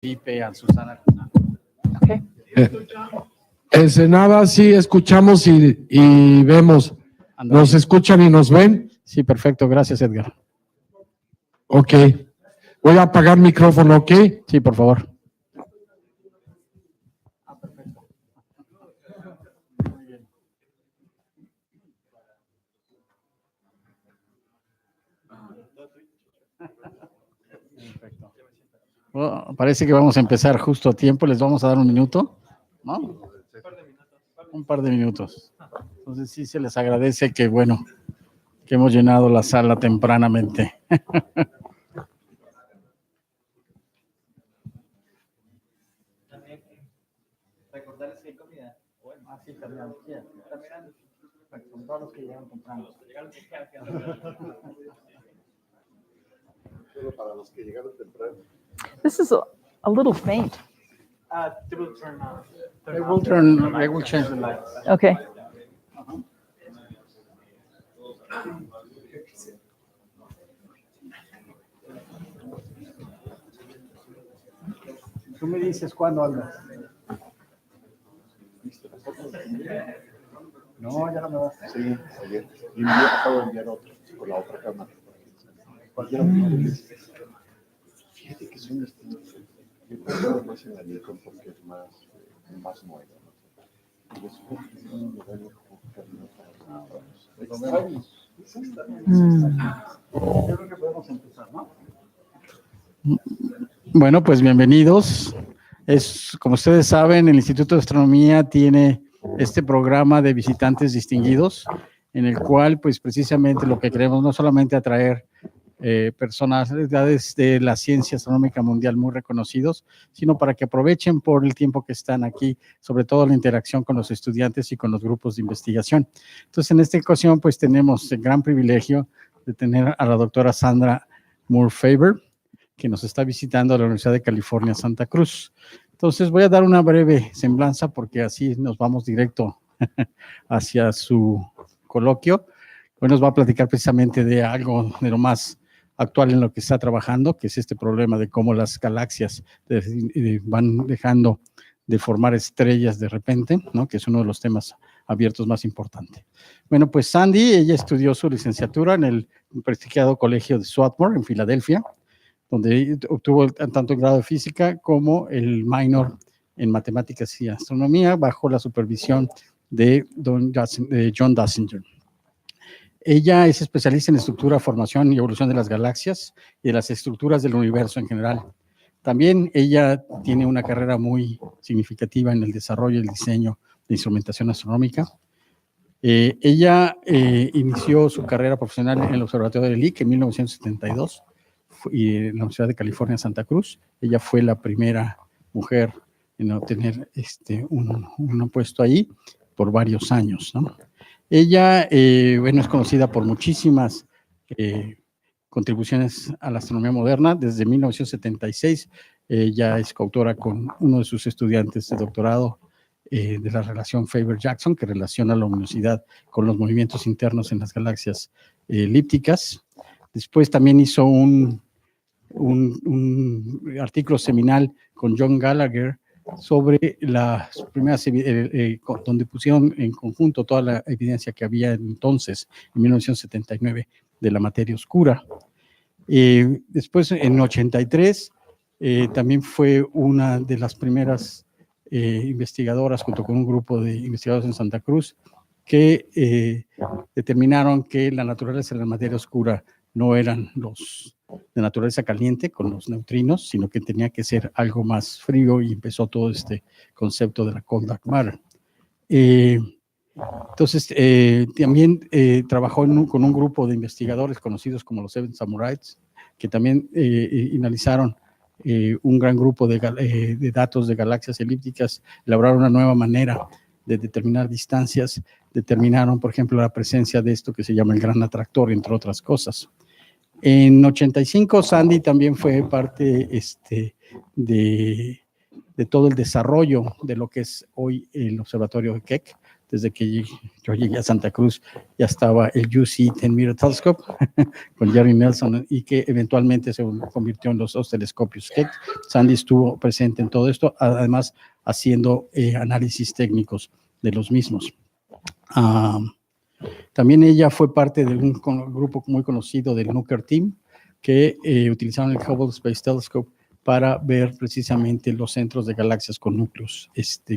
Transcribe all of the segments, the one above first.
Felipe, a Susana. Okay. Ensenada, sí, escuchamos y vemos. ¿Nos escuchan y nos ven? Sí, perfecto. Gracias, Edgar. Ok. Voy a apagar micrófono, ¿ok? Sí, por favor. Perfecto. Bueno, parece que vamos a empezar justo a tiempo. Les vamos a dar un minuto, ¿no? Un par de minutos. Entonces sí se les agradece que, bueno, que hemos llenado la sala tempranamente. Recordarles que hay comida. Bueno, así también. Con todos los que llegaron temprano. Solo para los que llegaron temprano. This is a little faint. They will change the lights. Okay. Tú me dices cuándo andas. No, ya no me vas. Sí, ayer. Y yo acabo de enviar otro con la otra cámara. Cualquiera fíjate que son distintos. Yo creo que más en la Nikon porque es más nueva. Y después un modelo Yo creo que podemos empezar, ¿no? Bueno, pues bienvenidos. Como ustedes saben, el Instituto de Astronomía tiene este programa de visitantes distinguidos, en el cual, pues precisamente lo que queremos no solamente atraer personalidades de la ciencia astronómica mundial muy reconocidos, sino para que aprovechen por el tiempo que están aquí, sobre todo la interacción con los estudiantes y con los grupos de investigación. Entonces, en esta ocasión, pues tenemos el gran privilegio de tener a la doctora Sandra Faber, que nos está visitando a la Universidad de California, Santa Cruz. Entonces, voy a dar una breve semblanza porque así nos vamos directo hacia su coloquio. Hoy nos va a platicar precisamente de algo de lo más actual en lo que está trabajando, que es este problema de cómo las galaxias van dejando de formar estrellas de repente, ¿no? Que es uno de los temas abiertos más importantes. Bueno, pues Sandy, ella estudió su licenciatura en el prestigiado colegio de Swarthmore, en Filadelfia, donde obtuvo tanto el grado de física como el minor en matemáticas y astronomía, bajo la supervisión de John Dassinger. Ella es especialista en estructura, formación y evolución de las galaxias y de las estructuras del universo en general. También ella tiene una carrera muy significativa en el desarrollo y el diseño de instrumentación astronómica. Ella inició su carrera profesional en el Observatorio de Lick en 1972 y en la Universidad de California, Santa Cruz. Ella fue la primera mujer en obtener un puesto ahí por varios años, ¿no? Ella, bueno, es conocida por muchísimas contribuciones a la astronomía moderna. Desde 1976, ella es coautora con uno de sus estudiantes de doctorado de la relación Faber-Jackson, que relaciona la luminosidad con los movimientos internos en las galaxias elípticas. Después también hizo un artículo seminal con John Gallagher sobre las primeras, donde pusieron en conjunto toda la evidencia que había entonces, en 1979, de la materia oscura. Después, en 83, también fue una de las primeras investigadoras, junto con un grupo de investigadores en Santa Cruz, que determinaron que la naturaleza de la materia oscura no eran los de naturaleza caliente con los neutrinos, sino que tenía que ser algo más frío, y empezó todo este concepto de la cold dark matter. Entonces, también trabajó con un grupo de investigadores conocidos como los Seven Samurais, que también analizaron un gran grupo de datos de galaxias elípticas, elaboraron una nueva manera de determinar distancias, determinaron, por ejemplo, la presencia de esto que se llama el gran atractor, entre otras cosas. En 85, Sandy también fue parte de todo el desarrollo de lo que es hoy el observatorio de Keck, desde que yo llegué a Santa Cruz ya estaba el UC 10 Meter Telescope con Jerry Nelson y que eventualmente se convirtió en los dos telescopios Keck. Sandy estuvo presente en todo esto, además haciendo análisis técnicos de los mismos. También ella fue parte de un grupo muy conocido del Nuclear Team que utilizaron el Hubble Space Telescope para ver precisamente los centros de galaxias con núcleos,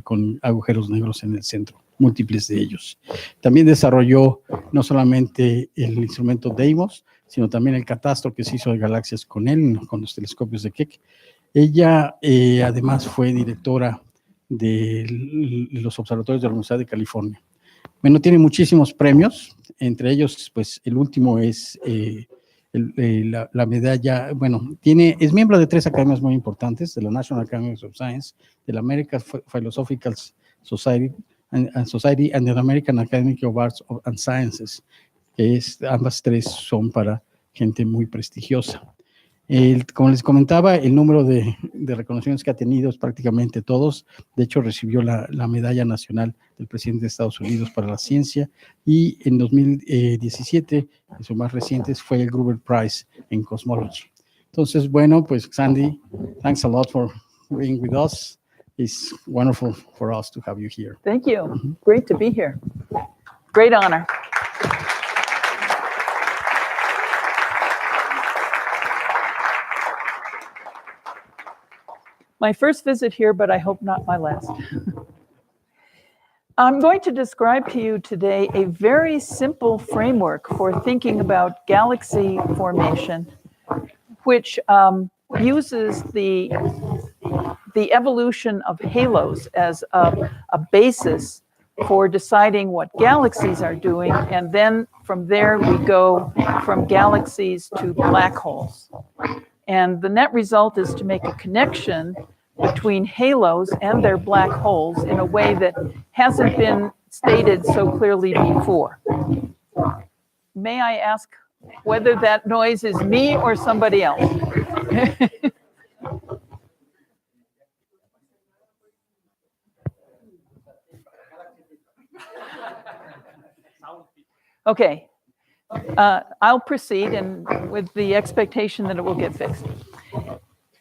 con agujeros negros en el centro, múltiples de ellos. También desarrolló no solamente el instrumento Deimos, sino también el catastro que se hizo de galaxias con él, con los telescopios de Keck. Ella además fue directora de los observatorios de la Universidad de California. Bueno, tiene muchísimos premios, entre ellos, pues el último es la medalla, bueno, es miembro de 3 academias muy importantes, de la National Academy of Science, de la American Philosophical Society and the American Academy of Arts and Sciences, que ambas 3 son para gente muy prestigiosa. Como les comentaba, el número de reconocimientos que ha tenido es prácticamente todos. De hecho, recibió la medalla nacional del presidente de Estados Unidos para la ciencia y en 2017, su más reciente, fue el Gruber Prize en Cosmology. Entonces, bueno, pues Sandy, thanks a lot for being with us. It's wonderful for us to have you here. Thank you. Great to be here. Great honor. My first visit here, but I hope not my last. I'm going to describe to you today a very simple framework for thinking about galaxy formation, which uses the evolution of halos as a basis for deciding what galaxies are doing, and then from there we go from galaxies to black holes. And the net result is to make a connection between halos and their black holes in a way that hasn't been stated so clearly before. May I ask whether that noise is me or somebody else? Okay. I'll proceed and with the expectation that it will get fixed.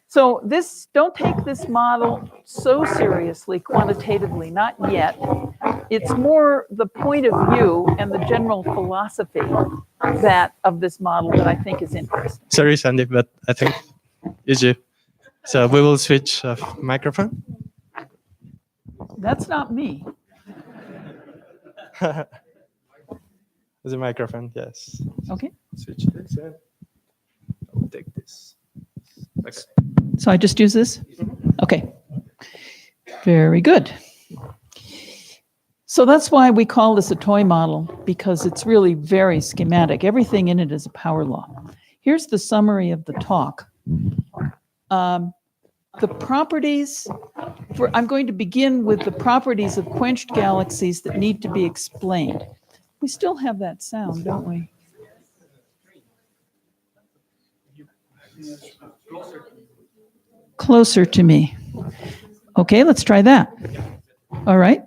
So don't take this model so seriously quantitatively, not yet. It's more the point of view and the general philosophy of this model that I think is interesting. Sorry, Sandy, but I think it's you. So we will switch microphone. That's not me. The microphone, yes. Okay. Switch this and I will take this. Okay. So I just use this? Okay. Very good. So that's why we call this a toy model, because it's really very schematic. Everything in it is a power law. Here's the summary of the talk. The properties, I'm going to begin with the properties of quenched galaxies that need to be explained. We still have that sound, don't we? Closer to me. Okay, let's try that. All right.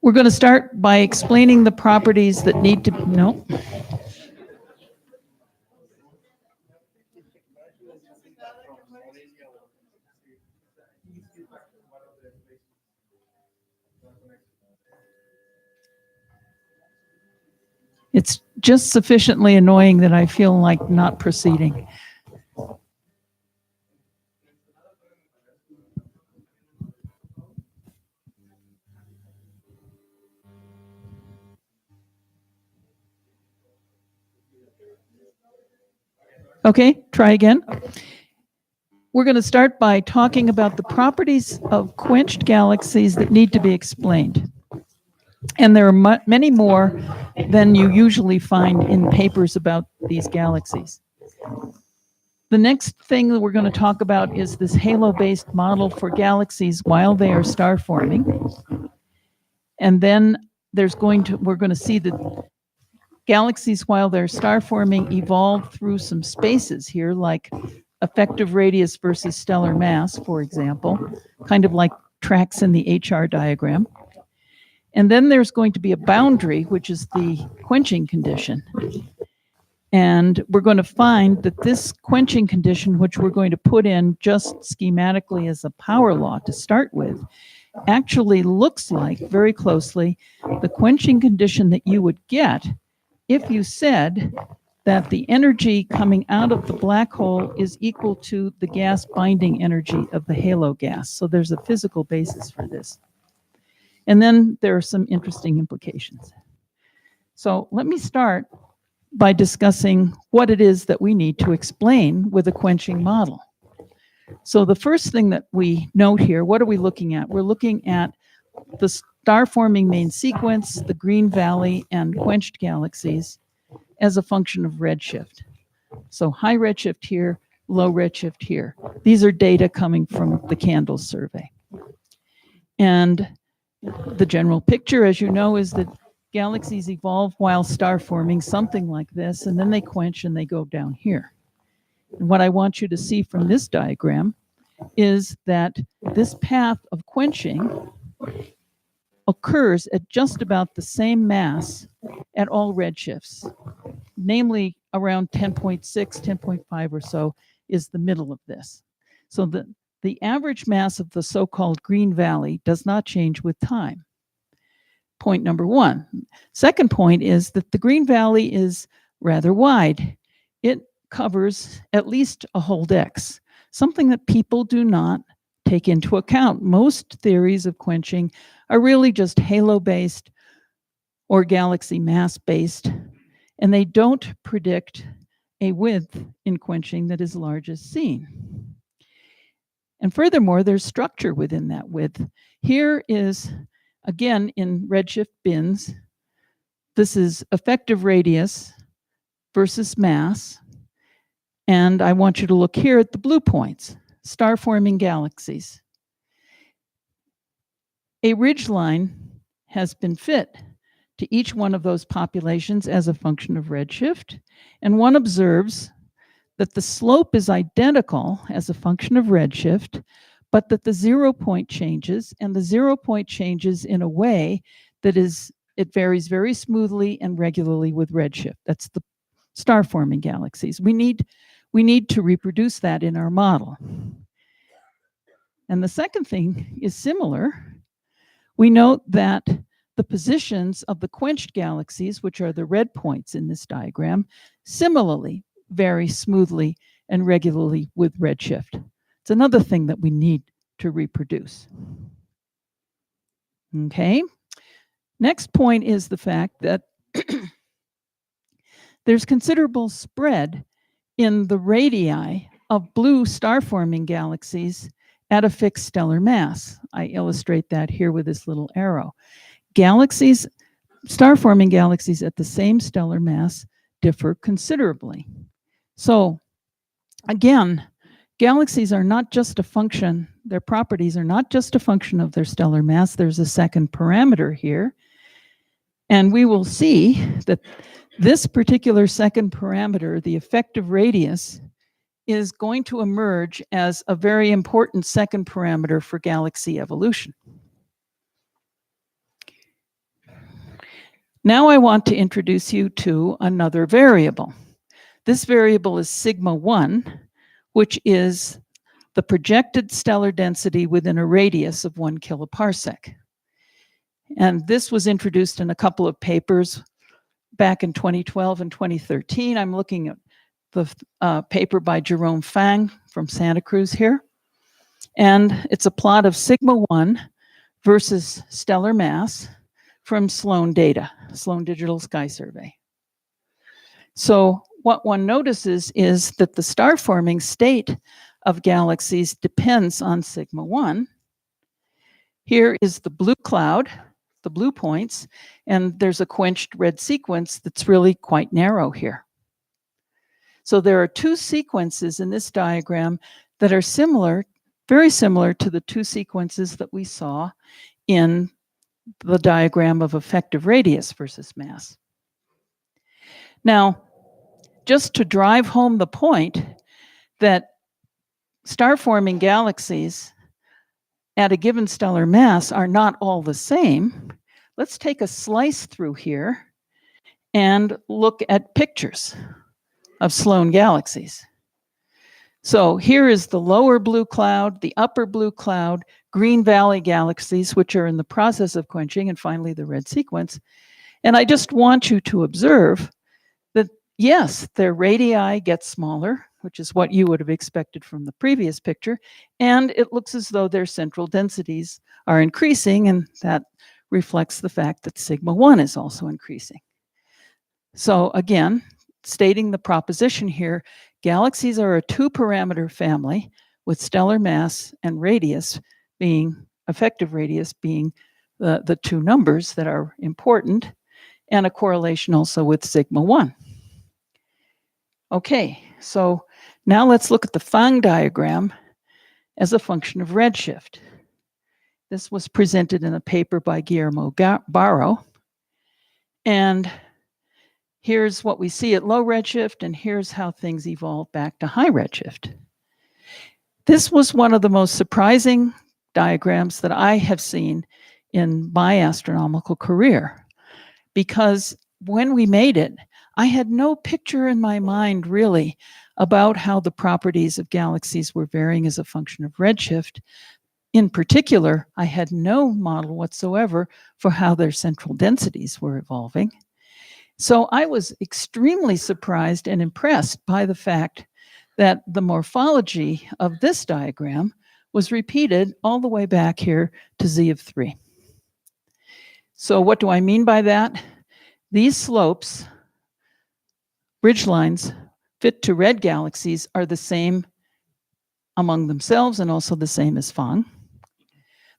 We're going to start by explaining the properties that need to, no. It's just sufficiently annoying that I feel like not proceeding. Okay, try again. We're going to start by talking about the properties of quenched galaxies that need to be explained. And there are many more than you usually find in papers about these galaxies. The next thing that we're going to talk about is this halo-based model for galaxies while they are star forming. And then we're going to see that galaxies while they're star forming evolve through some spaces here, like effective radius versus stellar mass, for example, kind of like tracks in the HR diagram. And then there's going to be a boundary, which is the quenching condition. And we're going to find that this quenching condition, which we're going to put in just schematically as a power law to start with, actually looks like very closely the quenching condition that you would get if you said that the energy coming out of the black hole is equal to the gas binding energy of the halo gas. So there's a physical basis for this. And then there are some interesting implications. So let me start by discussing what it is that we need to explain with a quenching model. So the first thing that we note here, what are we looking at? We're looking at the star-forming main sequence, the green valley, and quenched galaxies as a function of redshift. So high redshift here, low redshift here. These are data coming from the CANDLE survey. And the general picture, as you know, is that galaxies evolve while star forming, something like this, and then they quench and they go down here. And what I want you to see from this diagram is that this path of quenching occurs at just about the same mass at all redshifts, namely around 10.6, 10.5 or so is the middle of this. So the average mass of the so-called green valley does not change with time. Point number one. Second point is that the green valley is rather wide. It covers at least a whole dex, something that people do not take into account. Most theories of quenching are really just halo-based or galaxy mass-based, and they don't predict a width in quenching that is large as seen. And furthermore, there's structure within that width. Here is, again, in redshift bins, this is effective radius versus mass. And I want you to look here at the blue points, star-forming galaxies. A ridgeline has been fit to each one of those populations as a function of redshift, and one observes that the slope is identical as a function of redshift, but that the 0 point changes, and the 0 point changes in a way that it varies very smoothly and regularly with redshift. That's the star-forming galaxies. We need to reproduce that in our model. And the second thing is similar. We note that the positions of the quenched galaxies, which are the red points in this diagram, similarly vary smoothly and regularly with redshift. It's another thing that we need to reproduce. Okay. Next point is the fact that there's considerable spread in the radii of blue star-forming galaxies at a fixed stellar mass. I illustrate that here with this little arrow. Galaxies, star-forming galaxies at the same stellar mass differ considerably. So again, galaxies are not just a function, their properties are not just a function of their stellar mass. There's a second parameter here. And we will see that this particular second parameter, the effective radius, is going to emerge as a very important second parameter for galaxy evolution. Now I want to introduce you to another variable. This variable is sigma 1, which is the projected stellar density within a radius of 1 kiloparsec. And this was introduced in a couple of papers back in 2012 and 2013. I'm looking at the paper by Jerome Fang from Santa Cruz here. And it's a plot of sigma 1 versus stellar mass from Sloan data, Sloan Digital Sky Survey. So what one notices is that the star-forming state of galaxies depends on sigma 1. Here is the blue cloud, the blue points, and there's a quenched red sequence that's really quite narrow here. So there are two sequences in this diagram that are similar, very similar to the two sequences that we saw in the diagram of effective radius versus mass. Now, just to drive home the point that star-forming galaxies at a given stellar mass are not all the same, let's take a slice through here and look at pictures of Sloan galaxies. So here is the lower blue cloud, the upper blue cloud, Green Valley galaxies, which are in the process of quenching, and finally the red sequence. And I just want you to observe that, yes, their radii get smaller, which is what you would have expected from the previous picture, and it looks as though their central densities are increasing, and that reflects the fact that sigma 1 is also increasing. So again, stating the proposition here, galaxies are a two-parameter family with stellar mass and radius being, effective radius being the two numbers that are important, and a correlation also with sigma 1. Okay, so now let's look at the Fang diagram as a function of redshift. This was presented in a paper by Guillermo Barro. And here's what we see at low redshift, and here's how things evolve back to high redshift. This was one of the most surprising diagrams that I have seen in my astronomical career, because when we made it, I had no picture in my mind really about how the properties of galaxies were varying as a function of redshift. In particular, I had no model whatsoever for how their central densities were evolving. So I was extremely surprised and impressed by the fact that the morphology of this diagram was repeated all the way back here to z of 3. So what do I mean by that? These slopes, ridgelines, fit to red galaxies are the same among themselves and also the same as Fang.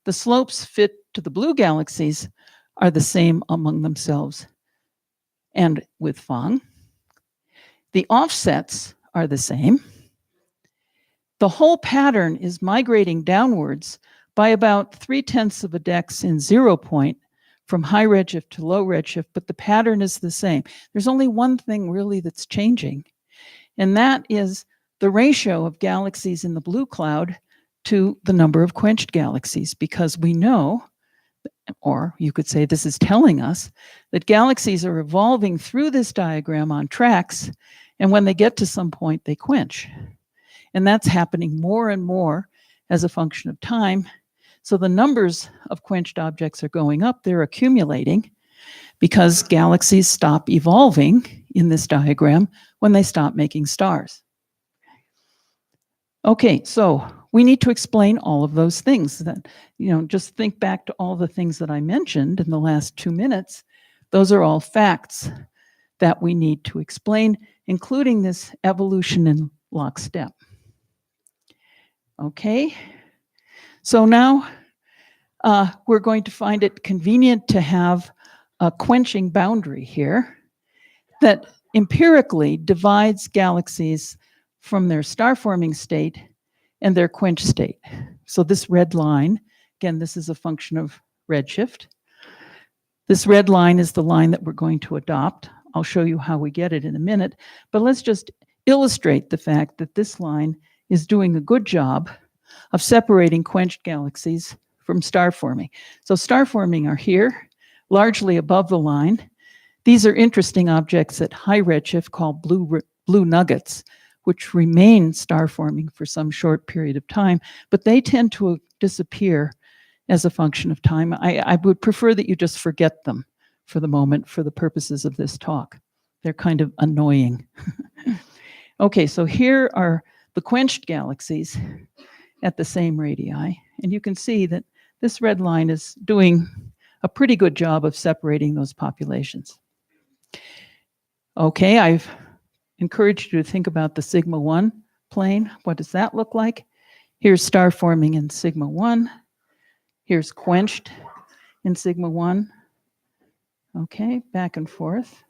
The slopes fit to the blue galaxies are the same among themselves and with Fang. The offsets are the same. The whole pattern is migrating downwards by about 0.3 of a dex in 0 point from high redshift to low redshift, but the pattern is the same. There's only one thing really that's changing, and that is the ratio of galaxies in the blue cloud to the number of quenched galaxies, because we know, or you could say this is telling us, that galaxies are evolving through this diagram on tracks, and when they get to some point, they quench. And that's happening more and more as a function of time. So the numbers of quenched objects are going up, they're accumulating, because galaxies stop evolving in this diagram when they stop making stars. Okay, so we need to explain all of those things. That, just think back to all the things that I mentioned in the last 2 minutes. Those are all facts that we need to explain, including this evolution in lockstep. Okay, so now we're going to find it convenient to have a quenching boundary here that empirically divides galaxies from their star-forming state and their quenched state. So this red line, again, this is a function of redshift. This red line is the line that we're going to adopt. I'll show you how we get it in a minute, but let's just illustrate the fact that this line is doing a good job of separating quenched galaxies from star forming. So star forming are here, largely above the line. These are interesting objects at high redshift called blue nuggets, which remain star forming for some short period of time, but they tend to disappear as a function of time. I would prefer that you just forget them for the moment for the purposes of this talk. They're kind of annoying. Okay, so here are the quenched galaxies at the same radii, and you can see that this red line is doing a pretty good job of separating those populations. Okay, I've encouraged you to think about the sigma 1 plane. What does that look like? Here's star forming in sigma 1. Here's quenched in sigma 1. Okay, back and forth.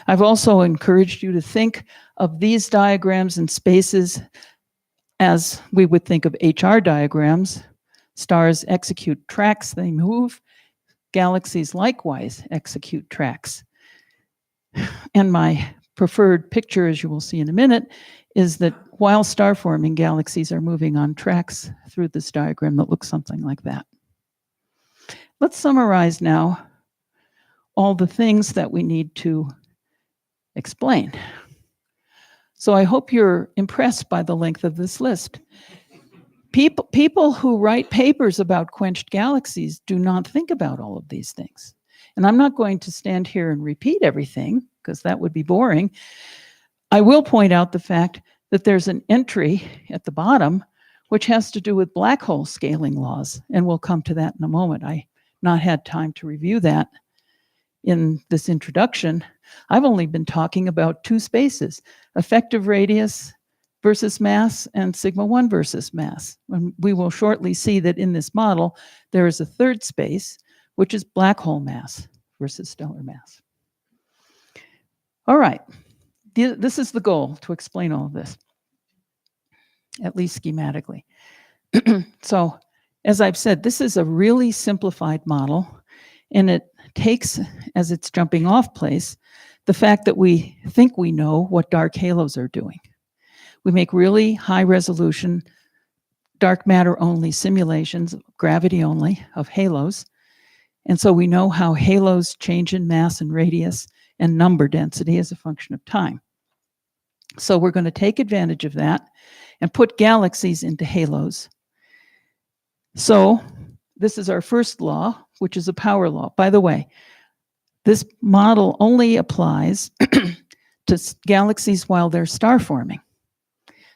I've also encouraged you to think of these diagrams and spaces as we would think of HR diagrams. Stars execute tracks, they move. Galaxies likewise execute tracks. And my preferred picture, as you will see in a minute, is that while star forming, galaxies are moving on tracks through this diagram that looks something like that. Let's summarize now all the things that we need to explain. So I hope you're impressed by the length of this list. People who write papers about quenched galaxies do not think about all of these things. And I'm not going to stand here and repeat everything because that would be boring. I will point out the fact that there's an entry at the bottom which has to do with black hole scaling laws, and we'll come to that in a moment. I not had time to review that in this introduction. I've only been talking about two spaces, effective radius versus mass and sigma 1 versus mass. And we will shortly see that in this model, there is a third space, which is black hole mass versus stellar mass. All right, this is the goal, to explain all of this, at least schematically. So, as I've said, this is a really simplified model, and it takes as its jumping off place the fact that we think we know what dark halos are doing. We make really high resolution, dark matter only simulations, gravity only, of halos. And so we know how halos change in mass and radius and number density as a function of time. So we're going to take advantage of that and put galaxies into halos. So this is our first law, which is a power law. By the way, this model only applies to galaxies while they're star forming.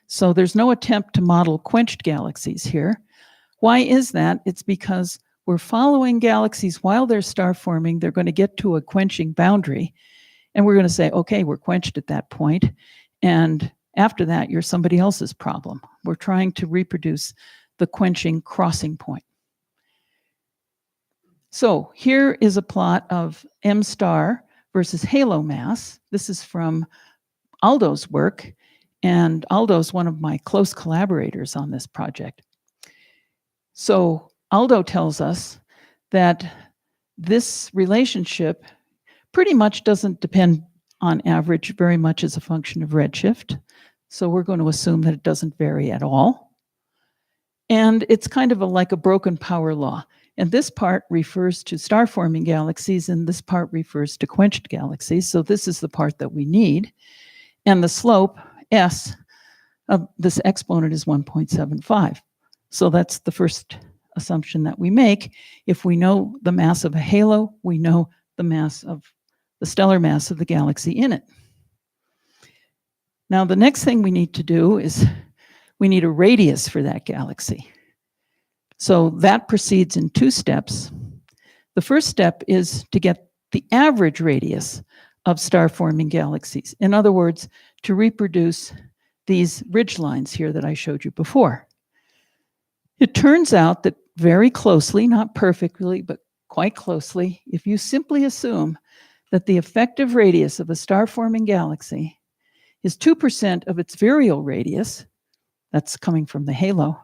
So there's no attempt to model quenched galaxies here. Why is that? It's because we're following galaxies while they're star forming. They're going to get to a quenching boundary, and we're going to say, okay, we're quenched at that point, and after that, you're somebody else's problem. We're trying to reproduce the quenching crossing point. So here is a plot of M star versus halo mass. This is from Aldo's work, and Aldo's one of my close collaborators on this project. So Aldo tells us that this relationship pretty much doesn't depend on average very much as a function of redshift. So we're going to assume that it doesn't vary at all. And it's kind of like a broken power law. And this part refers to star-forming galaxies, and this part refers to quenched galaxies. So this is the part that we need. And the slope, S, of this exponent is 1.75. So that's the first assumption that we make. If we know the mass of a halo, we know the mass of the stellar mass of the galaxy in it. Now, the next thing we need to do is we need a radius for that galaxy. So that proceeds in two steps. The first step is to get the average radius of star-forming galaxies. In other words, to reproduce these ridge lines here that I showed you before. It turns out that very closely, not perfectly, but quite closely, if you simply assume that the effective radius of a star-forming galaxy is 2% of its virial radius, that's coming from the halo,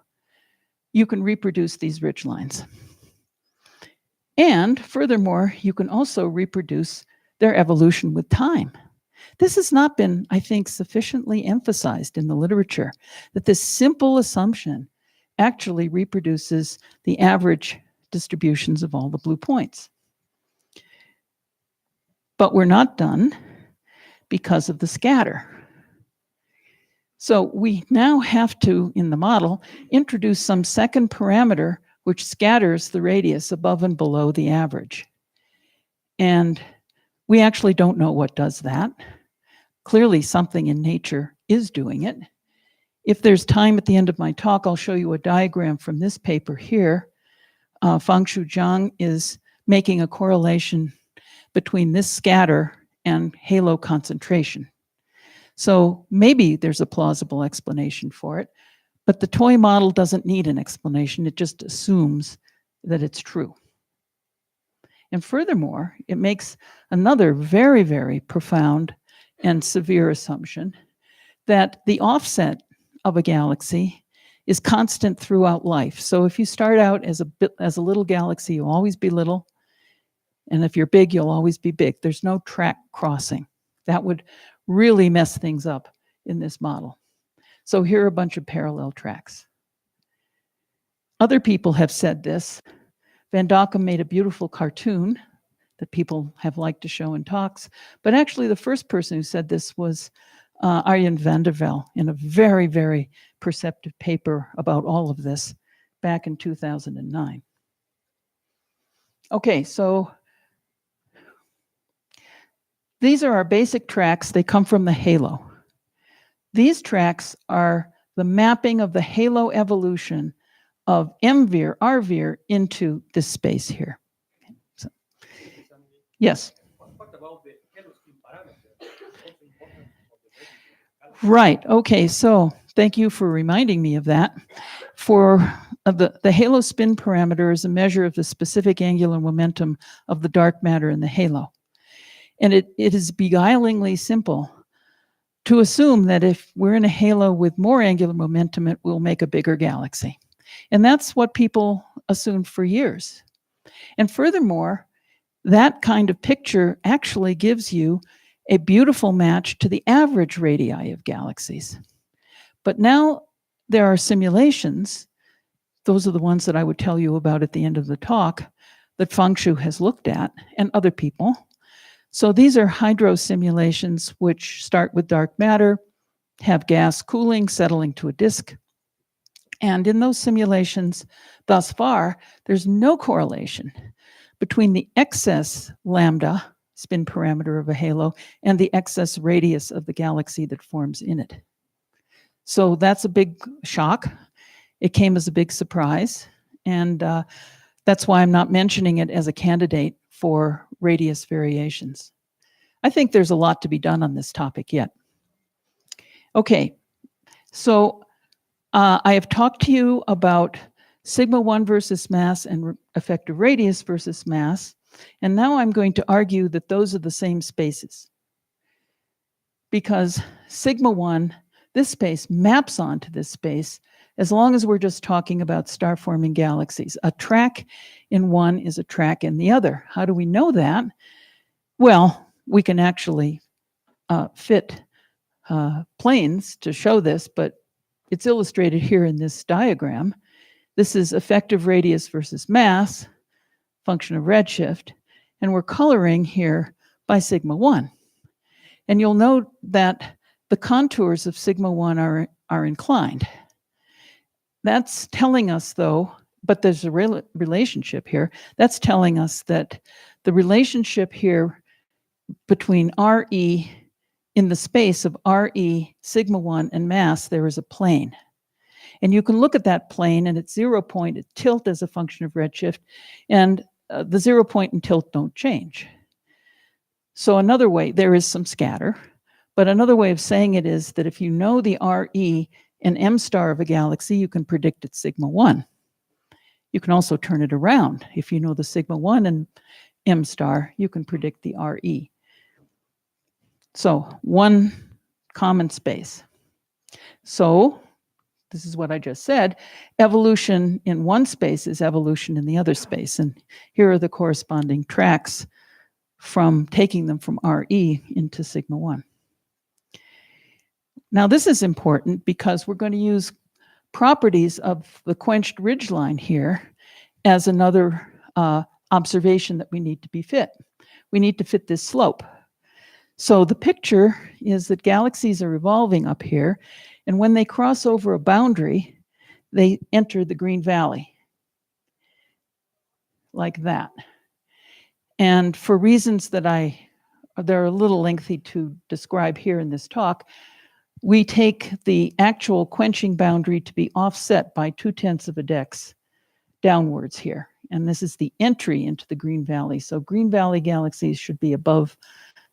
you can reproduce these ridge lines. And furthermore, you can also reproduce their evolution with time. This has not been, I think, sufficiently emphasized in the literature, that this simple assumption actually reproduces the average distributions of all the blue points. But we're not done because of the scatter. So we now have to, in the model, introduce some second parameter which scatters the radius above and below the average. And we actually don't know what does that. Clearly something in nature is doing it. If there's time at the end of my talk, I'll show you a diagram from this paper here. Fangshu Zhang is making a correlation between this scatter and halo concentration. So maybe there's a plausible explanation for it, but the toy model doesn't need an explanation. It just assumes that it's true. And furthermore, it makes another very, very profound and severe assumption that the offset of a galaxy is constant throughout life. So if you start out as a little galaxy, you'll always be little. And if you're big, you'll always be big. There's no track crossing. That would really mess things up in this model. So here are a bunch of parallel tracks. Other people have said this. Van Dockum made a beautiful cartoon that people have liked to show in talks. But actually, the first person who said this was Arjen van der Velde in a very, very perceptive paper about all of this back in 2009. Okay, so these are our basic tracks. They come from the halo. These tracks are the mapping of the halo evolution of MVIR, RVIR into this space here. So, yes. What about the halo spin parameter? Also important for the Redshift. Right. Okay. So thank you for reminding me of that. For the halo spin parameter is a measure of the specific angular momentum of the dark matter in the halo. And it is beguilingly simple to assume that if we're in a halo with more angular momentum, it will make a bigger galaxy. And that's what people assumed for years. And furthermore, that kind of picture actually gives you a beautiful match to the average radii of galaxies. But now there are simulations, those are the ones that I would tell you about at the end of the talk, that Fengshu has looked at, and other people. So these are hydro simulations which start with dark matter, have gas cooling, settling to a disk. And in those simulations, thus far, there's no correlation between the excess lambda spin parameter of a halo and the excess radius of the galaxy that forms in it. So that's a big shock. It came as a big surprise. And that's why I'm not mentioning it as a candidate for radius variations. I think there's a lot to be done on this topic yet. Okay, so I have talked to you about sigma 1 versus mass and effective radius versus mass, and now I'm going to argue that those are the same spaces. Because sigma 1, this space maps onto this space as long as we're just talking about star-forming galaxies. A track in one is a track in the other. How do we know that? Well, we can actually fit planes to show this, but it's illustrated here in this diagram. This is effective radius versus mass, function of redshift, and we're coloring here by sigma 1. And you'll note that the contours of sigma 1 are inclined. That's telling us, though, but there's a relationship here. That's telling us that the relationship here between RE in the space of RE, sigma 1, and mass, there is a plane. And you can look at that plane, and its 0 point, its tilt as a function of redshift, and the 0 point and tilt don't change. So another way, there is some scatter, but another way of saying it is that if you know the RE and M star of a galaxy, you can predict its sigma 1. You can also turn it around. If you know the sigma 1 and M star, you can predict the RE. So one common space. So this is what I just said. Evolution in one space is evolution in the other space. And here are the corresponding tracks from taking them from RE into sigma 1. Now this is important because we're going to use properties of the quenched ridgeline here as another observation that we need to be fit. We need to fit this slope. So the picture is that galaxies are evolving up here, and when they cross over a boundary, they enter the green valley, like that. And for reasons that they're a little lengthy to describe here in this talk, we take the actual quenching boundary to be offset by 0.2 of a dex downwards here. And this is the entry into the green valley. So green valley galaxies should be above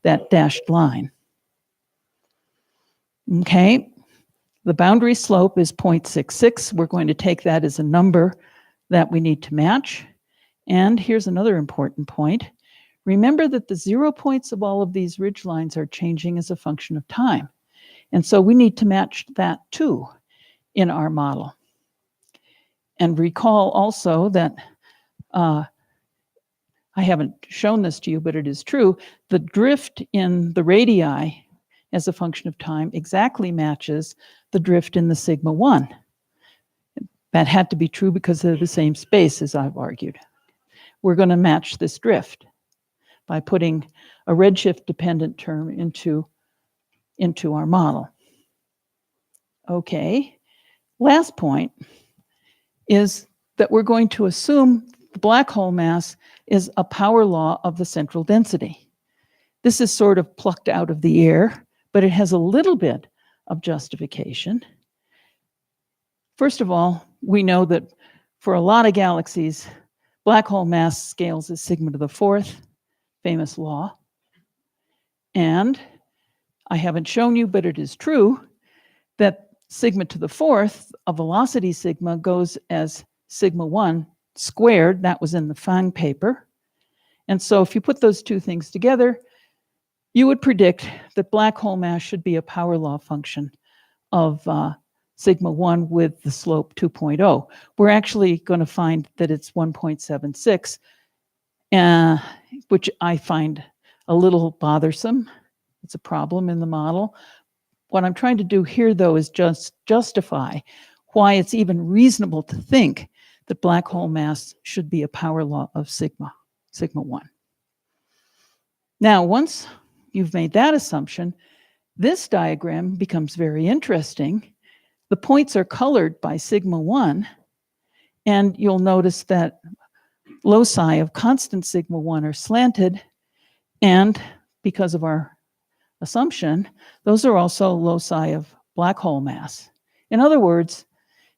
that dashed line. Okay, the boundary slope is 0.66. We're going to take that as a number that we need to match. And here's another important point. Remember that the 0 points of all of these ridge lines are changing as a function of time. And so we need to match that too in our model. And recall also that I haven't shown this to you, but it is true. The drift in the radii as a function of time exactly matches the drift in the sigma 1. That had to be true because they're the same space, as I've argued. We're going to match this drift. by putting a redshift dependent term into our model. Okay, last point is that we're going to assume the black hole mass is a power law of the central density. This is sort of plucked out of the air, but it has a little bit of justification. First of all, we know that for a lot of galaxies, black hole mass scales as sigma to the fourth, famous law. And I haven't shown you, but it is true that sigma to the fourth, a velocity sigma, goes as sigma 1 squared. That was in the Fang paper. And so if you put those two things together, you would predict that black hole mass should be a power law function of sigma 1 with the slope 2.0. We're actually going to find that it's 1.76, which I find a little bothersome. It's a problem in the model. What I'm trying to do here, though, is just justify why it's even reasonable to think that black hole mass should be a power law of sigma 1. Now, once you've made that assumption, this diagram becomes very interesting. The points are colored by sigma 1, and you'll notice that loci of constant sigma 1 are slanted, and because of our assumption, those are also loci of black hole mass. In other words,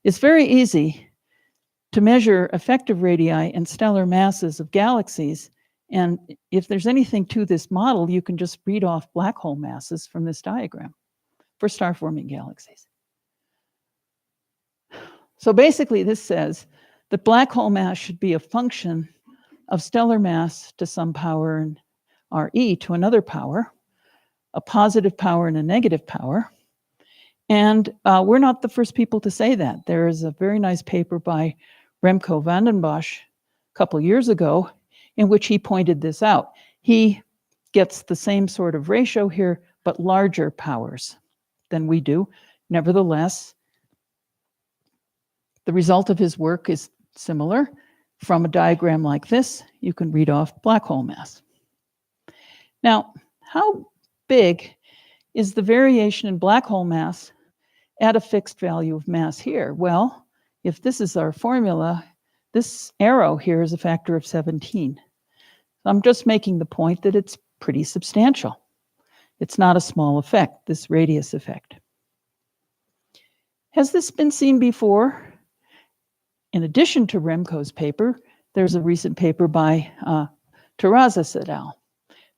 it's very easy to measure effective radii and stellar masses of galaxies, and if there's anything to this model, you can just read off black hole masses from this diagram for star-forming galaxies. So basically, this says that black hole mass should be a function of stellar mass to some power and Re to another power, a positive power and a negative power. And we're not the first people to say that. There is a very nice paper by Remco van den Bosch a couple years ago in which he pointed this out. He gets the same sort of ratio here, but larger powers than we do. Nevertheless, the result of his work is similar. From a diagram like this, you can read off black hole mass. Now, how big is the variation in black hole mass at a fixed value of mass here? Well, if this is our formula, this arrow here is a factor of 17. I'm just making the point that it's pretty substantial. It's not a small effect, this radius effect. Has this been seen before? In addition to Remco's paper, there's a recent paper by Terrazas et al.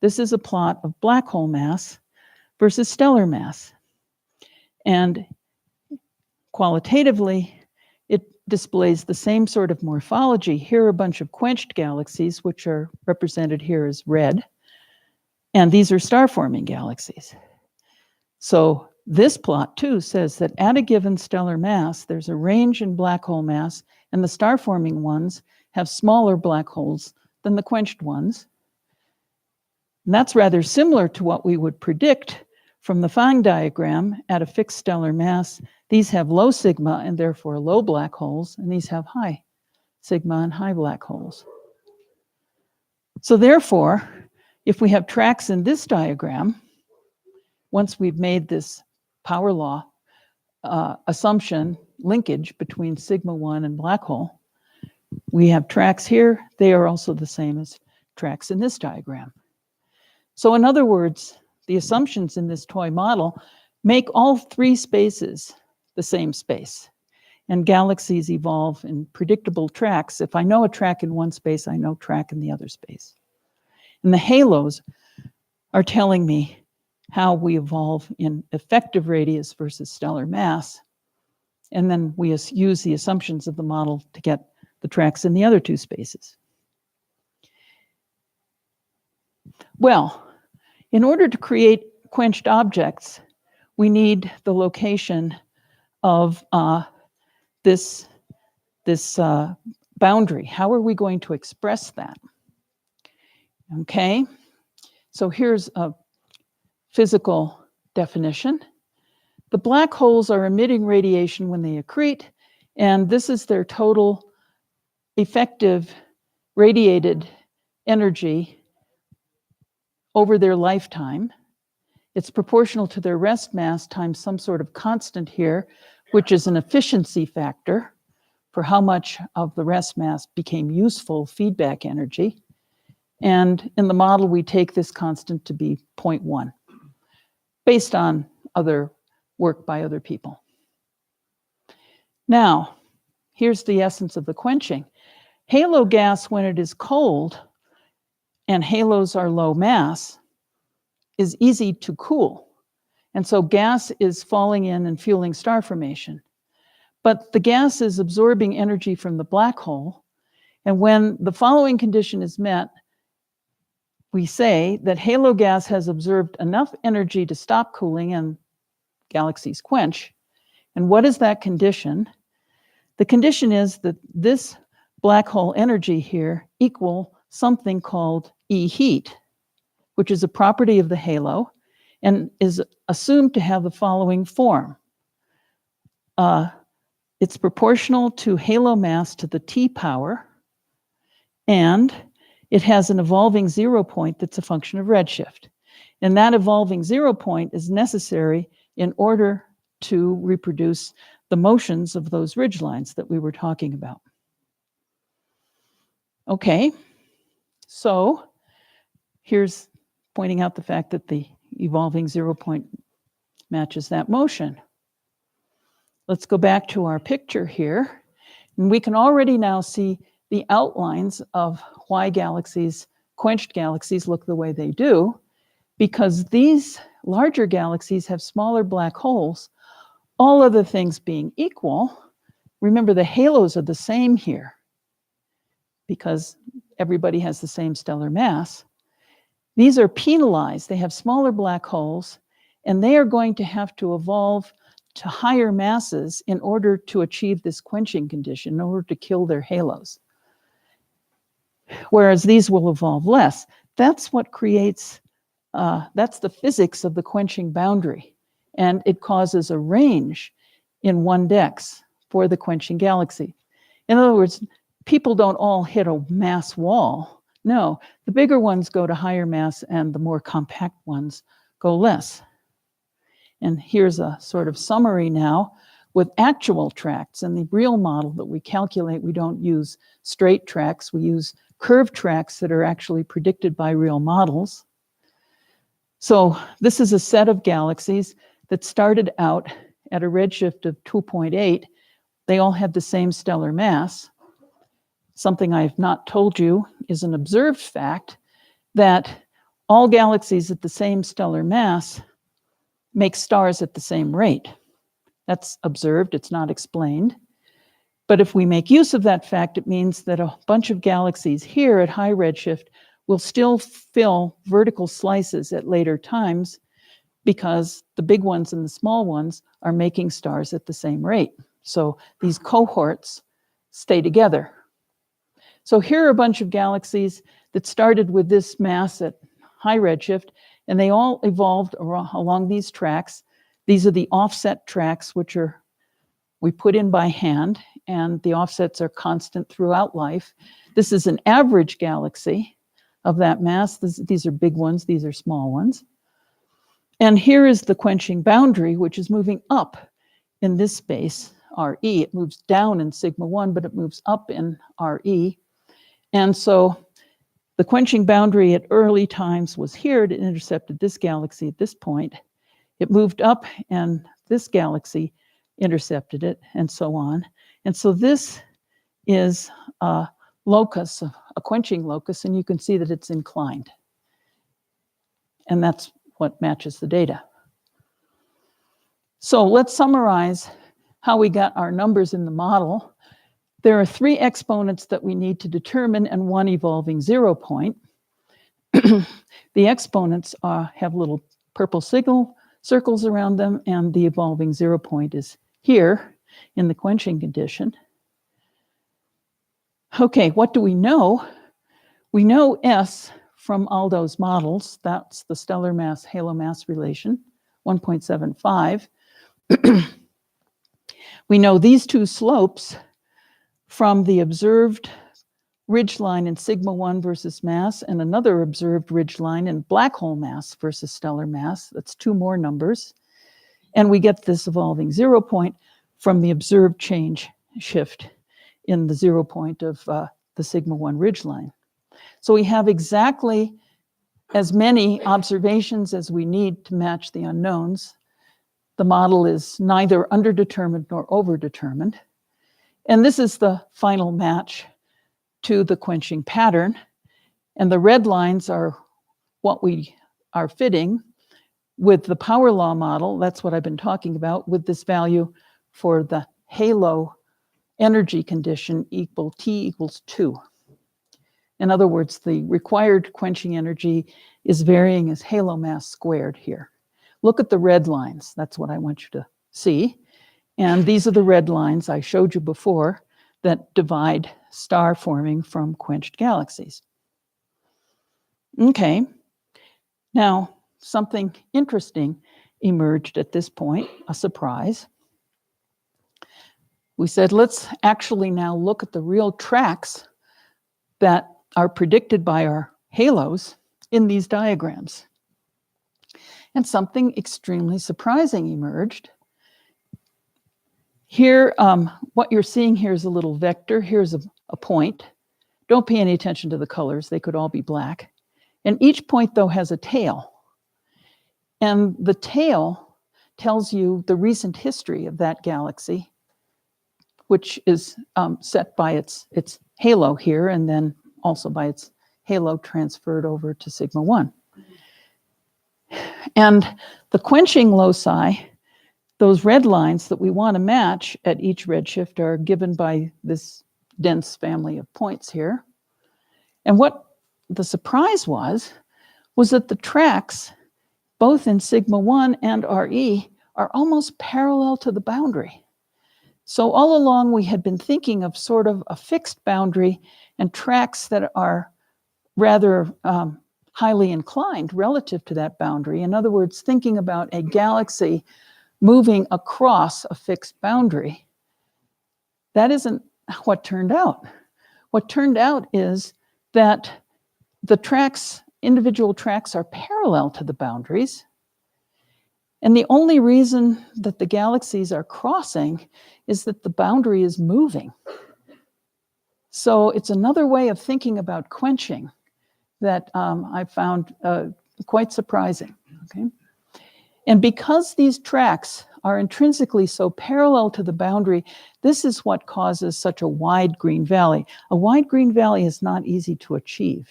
This is a plot of black hole mass versus stellar mass. And qualitatively, it displays the same sort of morphology. Here are a bunch of quenched galaxies, which are represented here as red. And these are star-forming galaxies. So this plot, too, says that at a given stellar mass, there's a range in black hole mass, and the star-forming ones have smaller black holes than the quenched ones. And that's rather similar to what we would predict from the Fang diagram. At a fixed stellar mass, these have low sigma and therefore low black holes, and these have high sigma and high black holes. So therefore, if we have tracks in this diagram, once we've made this power law assumption linkage between sigma 1 and black hole, we have tracks here. They are also the same as tracks in this diagram. So in other words, the assumptions in this toy model make all three spaces the same space. And galaxies evolve in predictable tracks. If I know a track in one space, I know track in the other space. And the halos are telling me how we evolve in effective radius versus stellar mass. And then we use the assumptions of the model to get the tracks in the other two spaces. Well, in order to create quenched objects, we need the location of this boundary. How are we going to express that? Okay, so here's a physical definition. The black holes are emitting radiation when they accrete, and this is their total effective radiated energy over their lifetime. It's proportional to their rest mass times some sort of constant here, which is an efficiency factor for how much of the rest mass became useful feedback energy. And in the model, we take this constant to be 0.1, based on other work by other people. Now, here's the essence of the quenching. Halo gas, when it is cold, and halos are low mass, is easy to cool. And so gas is falling in and fueling star formation. But the gas is absorbing energy from the black hole. And when the following condition is met, we say that halo gas has absorbed enough energy to stop cooling and galaxies quench. And what is that condition? The condition is that this black hole energy here equal something called E heat, which is a property of the halo and is assumed to have the following form. It's proportional to halo mass to the T power, and it has an evolving zero point that's a function of redshift. And that evolving zero point is necessary in order to reproduce the motions of those ridgelines that we were talking about. Okay, so here's pointing out the fact that the evolving zero point matches that motion. Let's go back to our picture here. And we can already now see the outlines of why galaxies, quenched galaxies, look the way they do, because these larger galaxies have smaller black holes. All other things being equal, remember the halos are the same here because everybody has the same stellar mass. These are penalized. They have smaller black holes, and they are going to have to evolve to higher masses in order to achieve this quenching condition, in order to kill their halos. Whereas these will evolve less. That's what creates, that's the physics of the quenching boundary. And it causes a range in 1 for the quenching galaxy. In other words, people don't all hit a mass wall. No, the bigger ones go to higher mass and the more compact ones go less. And here's a sort of summary now with actual tracks. In the real model that we calculate, we don't use straight tracks. We use curved tracks that are actually predicted by real models. So this is a set of galaxies that started out at a redshift of 2.8. They all had the same stellar mass. Something I've not told you is an observed fact that all galaxies at the same stellar mass make stars at the same rate. That's observed, it's not explained. But if we make use of that fact, it means that a bunch of galaxies here at high redshift will still fill vertical slices at later times because the big ones and the small ones are making stars at the same rate. So these cohorts stay together. So here are a bunch of galaxies that started with this mass at high redshift, and they all evolved along these tracks. These are the offset tracks, which we put in by hand, and the offsets are constant throughout life. This is an average galaxy of that mass. These are big ones, these are small ones. And here is the quenching boundary, which is moving up in this space, RE. It moves down in sigma 1, but it moves up in RE. And so the quenching boundary at early times was here. It intercepted this galaxy at this point. It moved up and this galaxy intercepted it, and so on. And so this is a locus, a quenching locus, and you can see that it's inclined. And that's what matches the data. So let's summarize how we got our numbers in the model. There are 3 exponents that we need to determine and 1 evolving zero point. The exponents have little purple circles around them, and the evolving zero point is here in the quenching condition. Okay, what do we know? We know S from Aldo's models. That's the stellar mass halo mass relation, 1.75. We know these 2 slopes from the observed ridgeline in sigma 1 versus mass, and another observed ridgeline in black hole mass versus stellar mass. That's 2 more numbers. And we get this evolving 0 point from the observed change shift in the 0 point of the sigma 1 ridgeline. So we have exactly as many observations as we need to match the unknowns. The model is neither underdetermined nor overdetermined. And this is the final match to the quenching pattern. And the red lines are what we are fitting with the power law model. That's what I've been talking about, with this value for the halo energy condition equal T equals 2. In other words, the required quenching energy is varying as halo mass squared here. Look at the red lines. That's what I want you to see. And these are the red lines I showed you before that divide star forming from quenched galaxies. Okay, now something interesting emerged at this point, a surprise. We said, let's actually now look at the real tracks that are predicted by our halos in these diagrams. And something extremely surprising emerged. Here, what you're seeing here is a little vector. Here's a point. Don't pay any attention to the colors. They could all be black. And each point, though, has a tail. And the tail tells you the recent history of that galaxy, which is set by its halo here, and then also by its halo transferred over to sigma 1. And the quenching loci, those red lines that we want to match at each redshift, are given by this dense family of points here. And what the surprise was that the tracks, both in sigma 1 and RE, are almost parallel to the boundary. So all along we had been thinking of sort of a fixed boundary and tracks that are rather highly inclined relative to that boundary. In other words, thinking about a galaxy moving across a fixed boundary. That isn't what turned out. What turned out is that the tracks, individual tracks, are parallel to the boundaries. And the only reason that the galaxies are crossing is that the boundary is moving. So it's another way of thinking about quenching that I found quite surprising. Okay? And because these tracks are intrinsically so parallel to the boundary, this is what causes such a wide green valley. A wide green valley is not easy to achieve.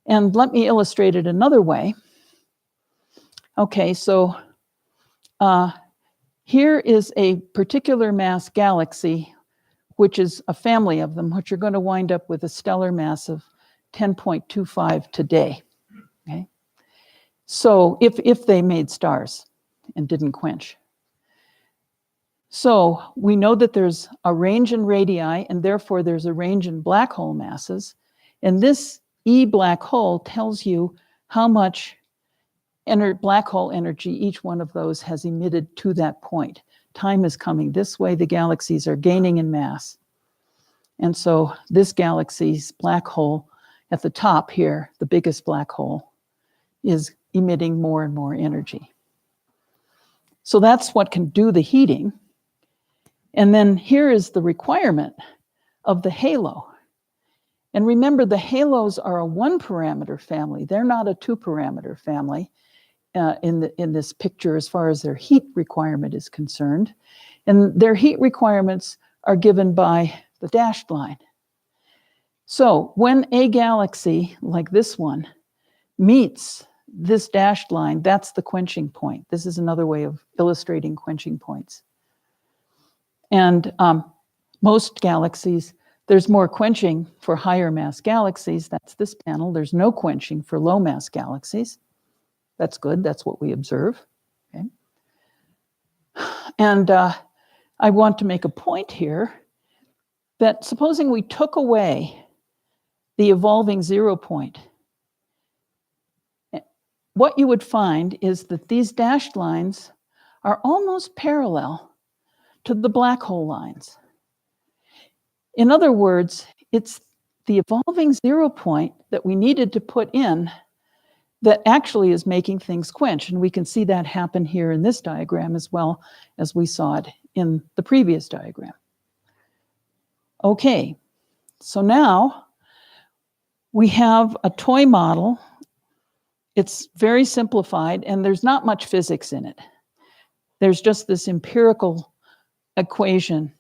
And let me illustrate it another way. Okay, so here is a particular mass galaxy, which is a family of them, which are going to wind up with a stellar mass of 10.25 today. Okay, so if they made stars and didn't quench. So we know that there's a range in radii, and therefore there's a range in black hole masses. And this E black hole tells you how much black hole energy each one of those has emitted to that point. Time is coming this way. The galaxies are gaining in mass. And so this galaxy's black hole at the top here, the biggest black hole, is emitting more and more energy. So that's what can do the heating. And then here is the requirement of the halo. And remember, the halos are a 1-parameter family. They're not a 2-parameter family in this picture as far as their heat requirement is concerned. And their heat requirements are given by the dashed line. So when a galaxy like this one meets this dashed line, that's the quenching point. This is another way of illustrating quenching points. And most galaxies, there's more quenching for higher mass galaxies. That's this panel. There's no quenching for low mass galaxies. That's good. That's what we observe. Okay. And I want to make a point here that supposing we took away the evolving 0 point, what you would find is that these dashed lines are almost parallel to the black hole lines. In other words, It's the evolving 0 point that we needed to put in that actually is making things quench. And we can see that happen here in this diagram as well as we saw it in the previous diagram. Okay, so now we have a toy model. It's very simplified and there's not much physics in it. There's just this empirical equation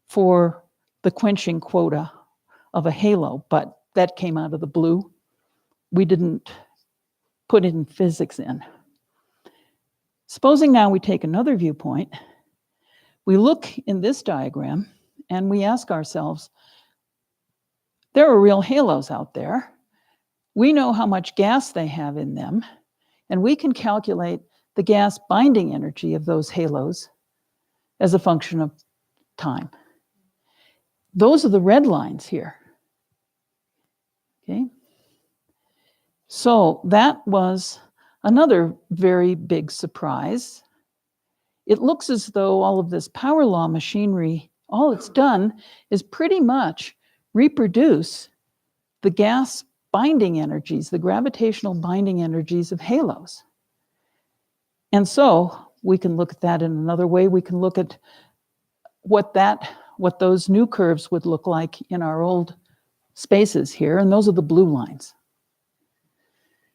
for the quenching quota of a halo, but that came out of the blue. We didn't put in physics in. Supposing now we take another viewpoint, we look in this diagram and we ask ourselves, there are real halos out there. We know how much gas they have in them, and we can calculate the gas binding energy of those halos as a function of time. Those are the red lines here. Okay. So that was another very big surprise. It looks as though all of this power law machinery, all it's done is pretty much reproduce the gas binding energies, the gravitational binding energies of halos. And so we can look at that in another way. We can look at what those new curves would look like in our old spaces here, and those are the blue lines.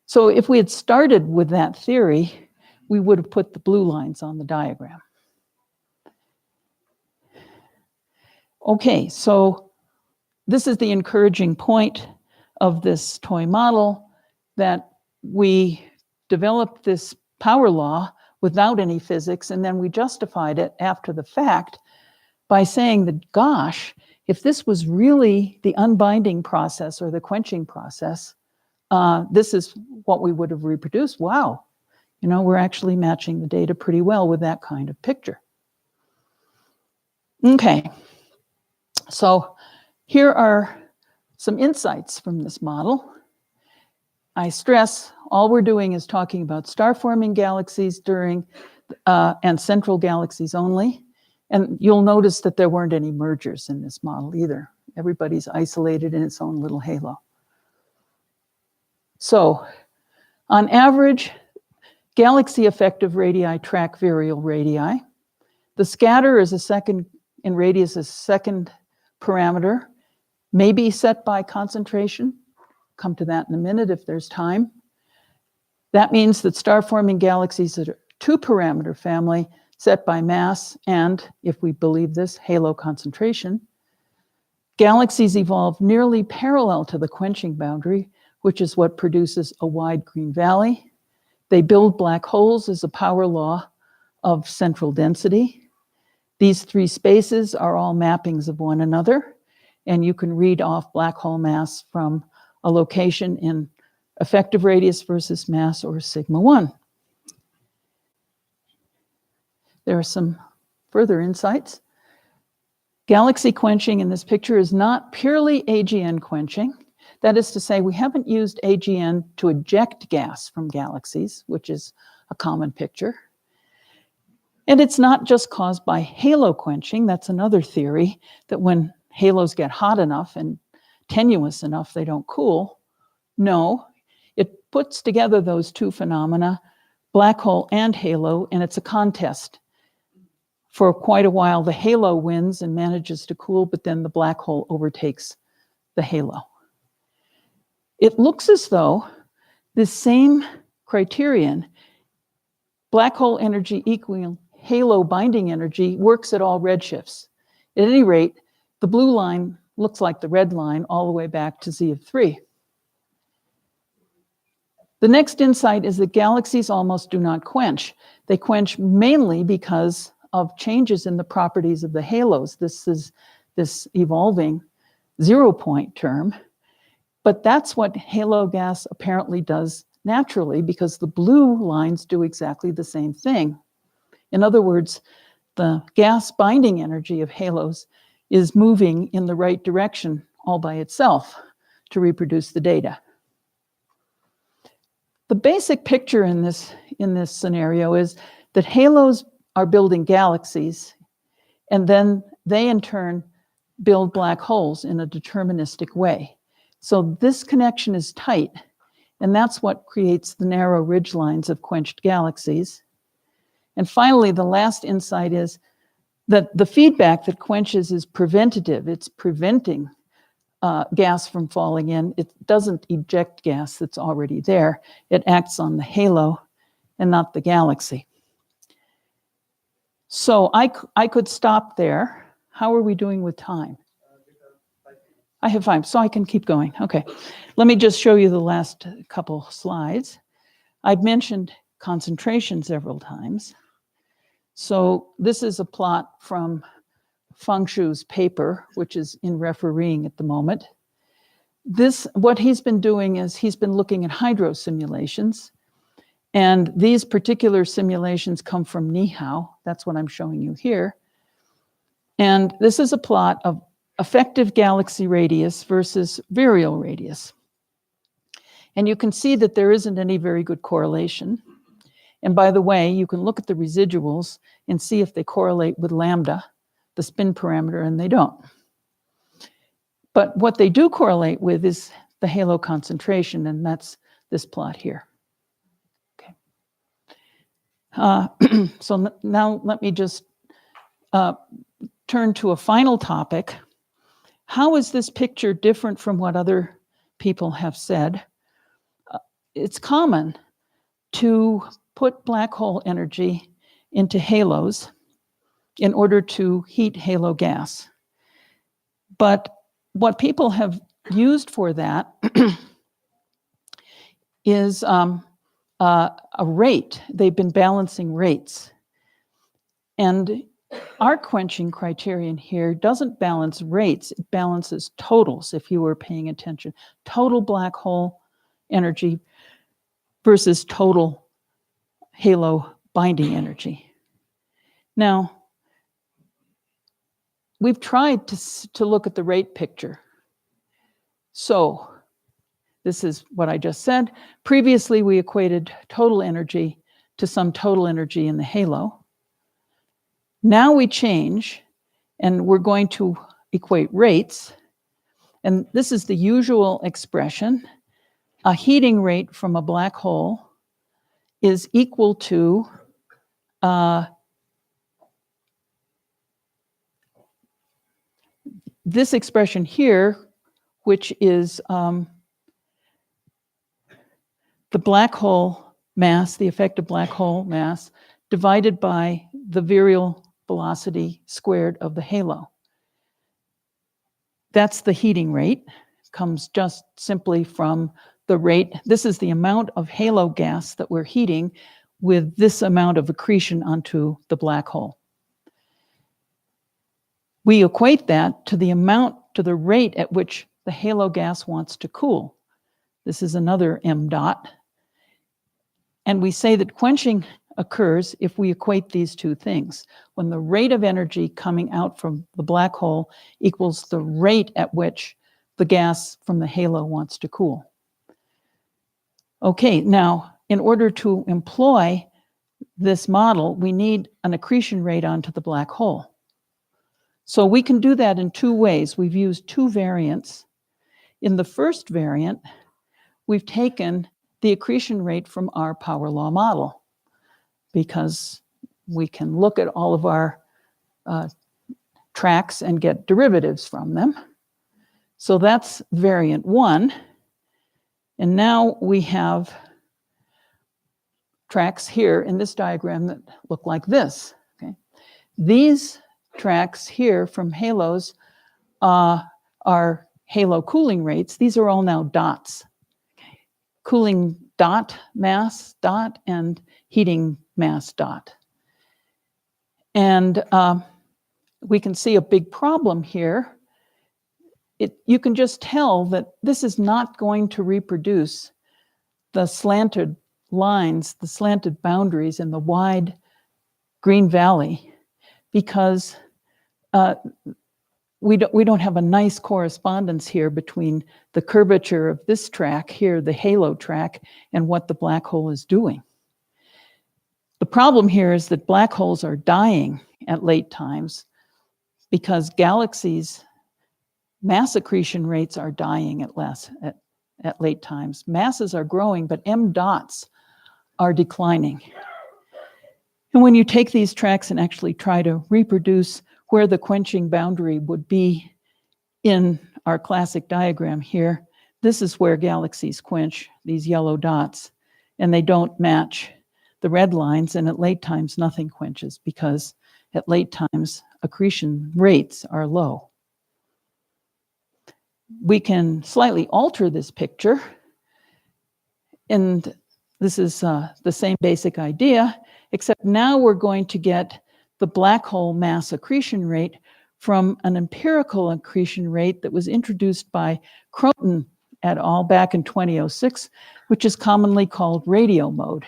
So if we had started with that theory, we would have put the blue lines on the diagram. Okay, so this is the encouraging point of this toy model, that we developed this power law without any physics, and then we justified it after the fact by saying that, gosh, if this was really the unbinding process or the quenching process, this is what we would have reproduced. Wow, you know, we're actually matching the data pretty well with that kind of picture. Okay, so here are some insights from this model. I stress all we're doing is talking about star-forming galaxies during and central galaxies only. And you'll notice that there weren't any mergers in this model either. Everybody's isolated in its own little halo. So on average, galaxy effective radii track virial radii. The scatter is a second, in radius is second parameter, may be set by concentration. Come to that in a minute if there's time. That means that star-forming galaxies are a two-parameter family set by mass and, if we believe this, halo concentration. Galaxies evolve nearly parallel to the quenching boundary, which is what produces a wide green valley. They build black holes as a power law of central density. These three spaces are all mappings of one another, and you can read off black hole mass from a location in effective radius versus mass or sigma 1. There are some further insights. Galaxy quenching in this picture is not purely AGN quenching. That is to say, we haven't used AGN to eject gas from galaxies, which is a common picture. And it's not just caused by halo quenching. That's another theory, that when halos get hot enough and tenuous enough, they don't cool. No, it puts together those two phenomena, black hole and halo, and it's a contest. For quite a while, the halo wins and manages to cool, but then the black hole overtakes the halo. It looks as though this same criterion, black hole energy equaling halo binding energy, works at all redshifts. At any rate, the blue line looks like the red line all the way back to Z of 3. The next insight is that galaxies almost do not quench. They quench mainly because of changes in the properties of the halos. This is this evolving 0 point term. But that's what halo gas apparently does naturally, because the blue lines do exactly the same thing. In other words, the gas binding energy of halos is moving in the right direction all by itself to reproduce the data. The basic picture in this scenario is that halos are building galaxies, and then they in turn build black holes in a deterministic way. So this connection is tight, and that's what creates the narrow ridge lines of quenched galaxies. And finally, the last insight is that the feedback that quenches is preventative. It's preventing gas from falling in. It doesn't eject gas that's already there. It acts on the halo and not the galaxy. So I could stop there. How are we doing with time? I have 5, so I can keep going. Okay, let me just show you the last couple slides. I've mentioned concentration several times. So this is a plot from Feng Shu's paper, which is in refereeing at the moment. What he's been doing is he's been looking at hydro simulations, and these particular simulations come from Nihao. That's what I'm showing you here. And this is a plot of effective galaxy radius versus virial radius. And you can see that there isn't any very good correlation. And by the way, you can look at the residuals and see if they correlate with lambda, the spin parameter, and they don't. But what they do correlate with is the halo concentration, and that's this plot here. Okay. So now let me just turn to a final topic. How is this picture different from what other people have said? It's common to put black hole energy into halos in order to heat halo gas. But what people have used for that is a rate. They've been balancing rates. And our quenching criterion here doesn't balance rates, it balances totals, if you were paying attention. Total black hole energy versus total halo binding energy. Now, we've tried to look at the rate picture. So, this is what I just said. Previously, we equated total energy to some total energy in the halo. Now we change, and we're going to equate rates. And this is the usual expression. A heating rate from a black hole is equal to this expression here, which is the black hole mass, the effective black hole mass, divided by the virial velocity squared of the halo. That's the heating rate. It comes just simply from the rate. This is the amount of halo gas that we're heating with this amount of accretion onto the black hole. We equate that to the rate at which the halo gas wants to cool. This is another m dot. And we say that quenching occurs if we equate these two things. When the rate of energy coming out from the black hole equals the rate at which the gas from the halo wants to cool. Okay, now, in order to employ this model, we need an accretion rate onto the black hole. So we can do that in 2 ways. We've used 2 variants. In the first variant, we've taken the accretion rate from our power law model, because we can look at all of our tracks and get derivatives from them. So that's variant 1. And now we have tracks here in this diagram that look like this. Okay? These tracks here from halos are halo cooling rates. These are all now dots. Okay. Cooling dot, mass dot, and heating mass dot. And we can see a big problem here. You can just tell that this is not going to reproduce the slanted lines, the slanted boundaries in the wide green valley, because we don't have a nice correspondence here between the curvature of this track here, the halo track, and what the black hole is doing. The problem here is that black holes are dying at late times because galaxies mass accretion rates are dying at late times. Masses are growing, but M dots are declining. And when you take these tracks and actually try to reproduce where the quenching boundary would be in our classic diagram here, this is where galaxies quench, these yellow dots, and they don't match the red lines, and at late times nothing quenches because at late times accretion rates are low. We can slightly alter this picture, and this is the same basic idea, except now we're going to get the black hole mass accretion rate from an empirical accretion rate that was introduced by Croton et al. Back in 2006, which is commonly called radio mode.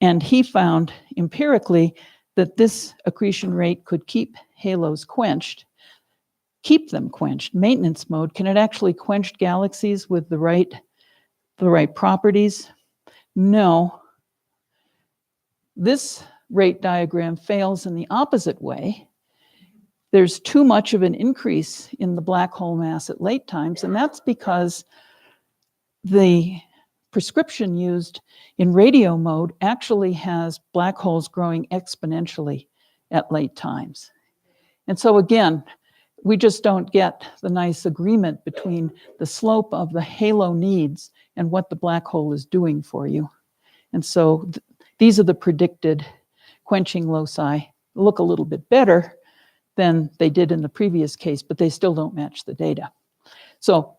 And he found empirically that this accretion rate could keep halos quenched, keep them quenched. Maintenance mode, can it actually quench galaxies with the right properties? No. This rate diagram fails in the opposite way. There's too much of an increase in the black hole mass at late times, and that's because the prescription used in radio mode actually has black holes growing exponentially at late times. And so again, we just don't get the nice agreement between the slope of the halo needs and what the black hole is doing for you. And so these are the predicted quenching loci. Look a little bit better than they did in the previous case, but they still don't match the data. So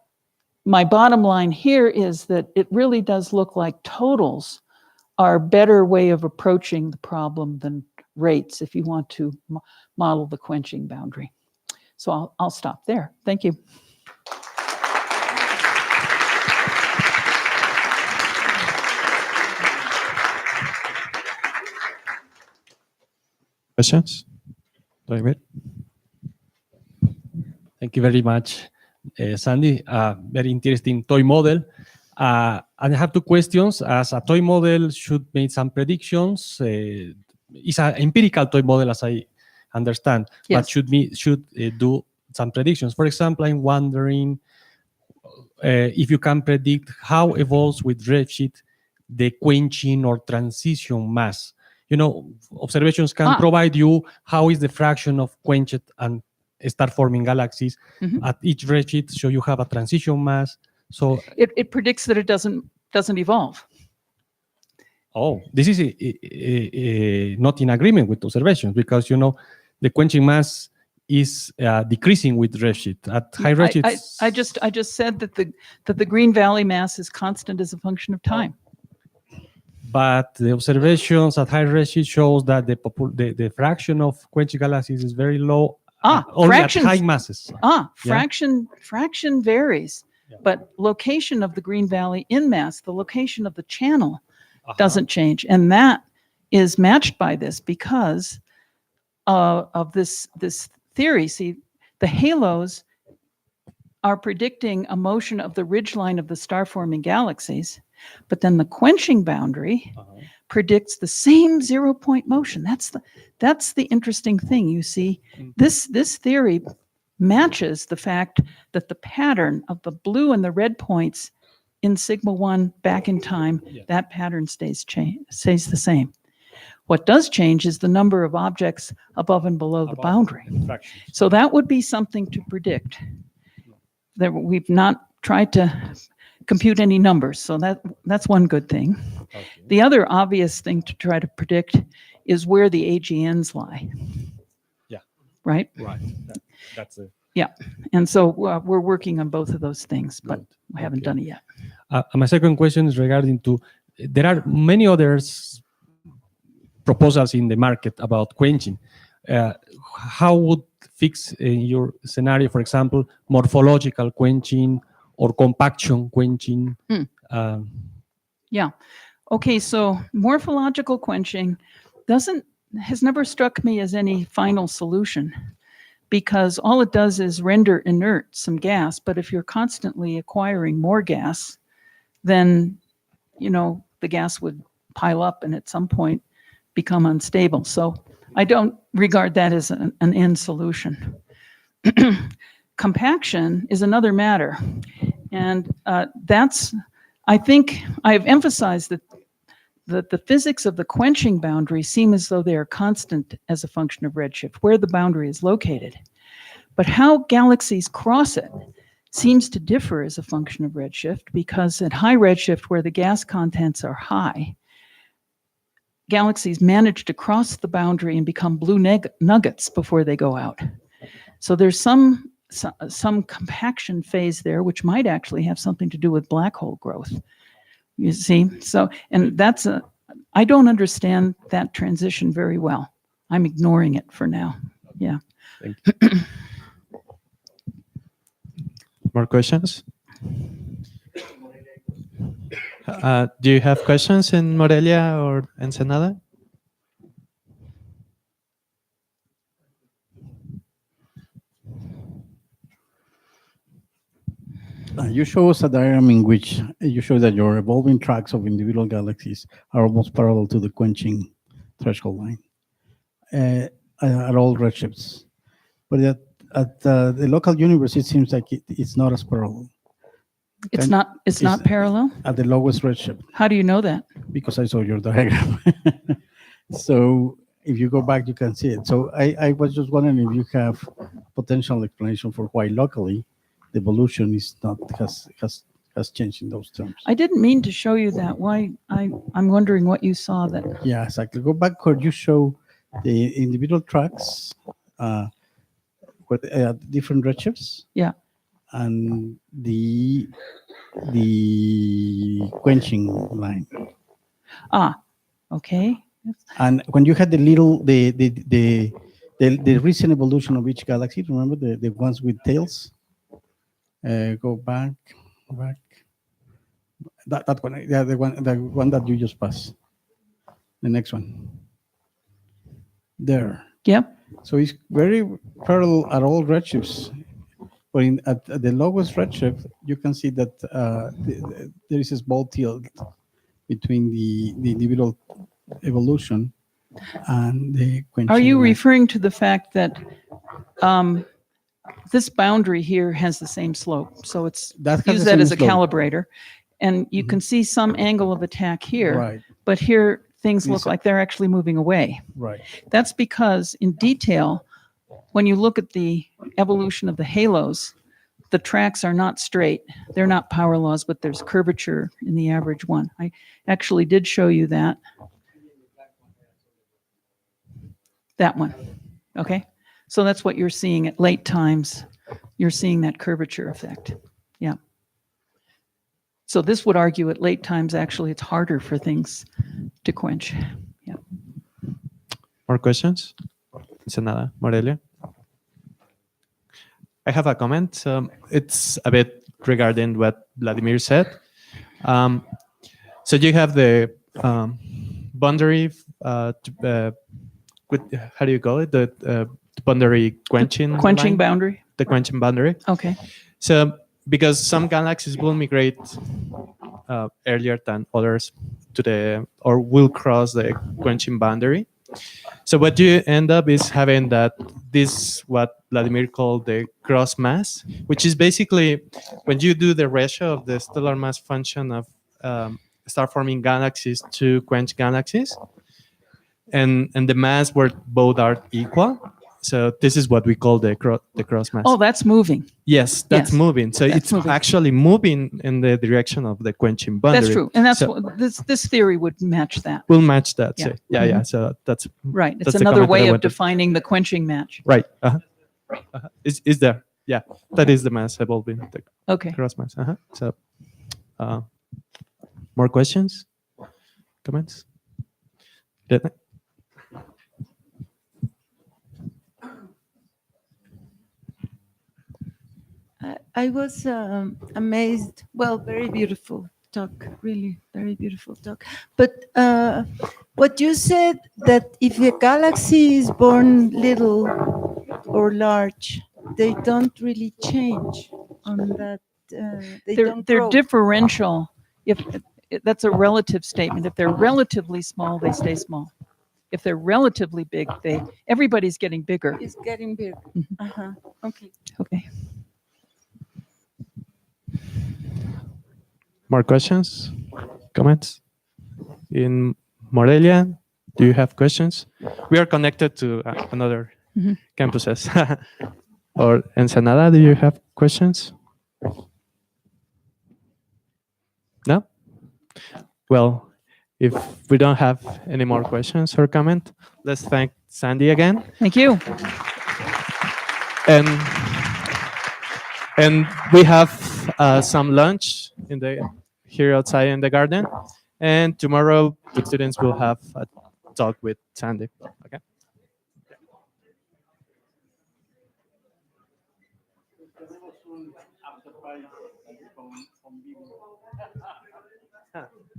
my bottom line here is that it really does look like totals are a better way of approaching the problem than rates if you want to model the quenching boundary. So I'll stop there. Thank you. Questions? David? Thank you very much, Sandy. Very interesting toy model. And I have two questions. As a toy model should make some predictions. It's an empirical toy model, as I understand, Yes. but should do some predictions. For example, I'm wondering if you can predict how evolves with Redshift the quenching or transition mass. You know, observations can provide you how is the fraction of quenched and start forming galaxies at each redshift, so you have a transition mass. So it predicts that it doesn't evolve. oh, this is not in agreement with observations, because you know the quenching mass is decreasing with redshift at high redshift. I just said that the Green Valley mass is constant as a function of time. But the observations at high redshift shows that the fraction of quenched galaxies is very low. Only at high masses. Fraction varies, but location of the Green Valley in mass, the location of the channel doesn't change, and that is matched by this because of this theory. See, the halos are predicting a motion of the ridgeline of the star-forming galaxies, but then the quenching boundary predicts the same 0-point motion. That's the interesting thing. You see, this theory matches the fact that the pattern of the blue and the red points in sigma 1 back in time, that pattern stays the same. What does change is the number of objects above and below the boundary. So that would be something to predict. That we've not tried to compute any numbers, so that's one good thing. Okay. The other obvious thing to try to predict is where the AGNs lie. Yeah. Right? Right. That's it. Yeah. And so we're working on both of those things, but we haven't done it yet. My second question is regarding to, there are many others proposals in the market about quenching. How would fix in your scenario, for example, morphological quenching or compaction quenching? Yeah. Okay, so morphological quenching has never struck me as any final solution, because all it does is render inert some gas. But if you're constantly acquiring more gas, then, you know, the gas would pile up and at some point become unstable. So I don't regard that as an end solution. compaction is another matter. And I think I've emphasized that the physics of the quenching boundary seem as though they are constant as a function of redshift, where the boundary is located. But how galaxies cross it seems to differ as a function of redshift, because at high redshift, where the gas contents are high, galaxies manage to cross the boundary and become blue nuggets before they go out. So there's some compaction phase there, which might actually have something to do with black hole growth. You see, so, and I don't understand that transition very well. I'm ignoring it for now. Yeah. Thank you. More questions? Do you have questions in Morelia or Ensenada? You show us a diagram in which you show that your evolving tracks of individual galaxies are almost parallel to the quenching threshold line at all redshifts. But at the local universe, it seems like it's not as parallel. It's not parallel? At the lowest redshift, How do you know that? because I saw your diagram. So if you go back, you can see it. So I was just wondering if you have potential explanation for why locally the evolution is not has changed in those terms. I didn't mean to show you that. Why? I'm wondering what you saw that. Yeah, exactly. Go back where you show the individual tracks with different redshifts. Yeah. And the quenching line. Okay. And when you had the recent evolution of each galaxy, remember the ones with tails? Go back. That one, yeah, the one that you just passed. The next one. There. Yep. So it's very parallel at all redshifts. But at the lowest redshift, you can see that there is a small tilt between the individual evolution and the quenching. Are you line. referring to the fact that this boundary here has the same slope? So it's That has use the that same as a slope. calibrator. And you can see some angle of attack here, Right, but here things look These- like they're actually moving away. right. That's because in detail, when you look at the evolution of the halos, the tracks are not straight. They're not power laws, but there's curvature in the average one. I actually did show you that. That one. Okay. So that's what you're seeing at late times. You're seeing that curvature effect. Yeah. So this would argue at late times, actually, it's harder for things to quench. Yeah. More questions? Ensenada, Morelia? I have a comment. It's a bit regarding what Vladimir said. So you have the boundary, with, how do you call it? The boundary quenching Quenching line? boundary. The quenching boundary. Okay. So because some galaxies will migrate earlier than others or will cross the quenching boundary. So what you end up is having this what Vladimir called the cross mass, which is basically when you do the ratio of the stellar mass function of star-forming galaxies to quenched galaxies, and the mass where both are equal. So this is what we call the cross mass. Oh, that's moving. Yes, that's Yes, moving. So that's it's moving. actually moving in the direction of the quenching boundary. That's true. And that's So what this theory would match that. we'll match that. Yeah. So, yeah. So that's Right. It's That's the another comment that I way of wanted. defining the quenching match. right. Is there? Yeah, that is the mass evolving the Okay. cross mass. So, more questions, comments? Didn't I was amazed. Well, very beautiful talk, really very beautiful talk. But what you said, that if a galaxy is born little or large, they don't really change on that. Don't They're grow. differential. If that's a relative statement. If they're relatively small, they stay small. If they're relatively big, everybody's getting bigger. It's getting big. Mhm. Okay. Okay. More questions, comments? In Morelia, do you have questions? We are connected to another Mhm. campuses. Or Ensenada, do you have questions? No? Well, if we don't have any more questions or comment, let's thank Sandy again. Thank you. And we have some lunch here outside in the garden. And tomorrow the students will have a talk with Sandy. Okay.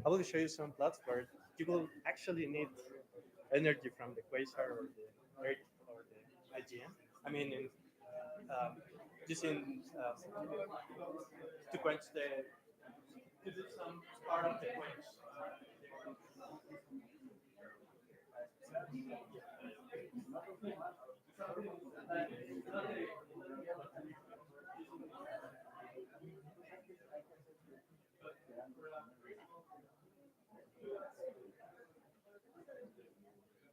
I will show you some plots where you will actually need energy from the quasar or the Earth or the IGN. I mean, using to quench to do some part of the quench.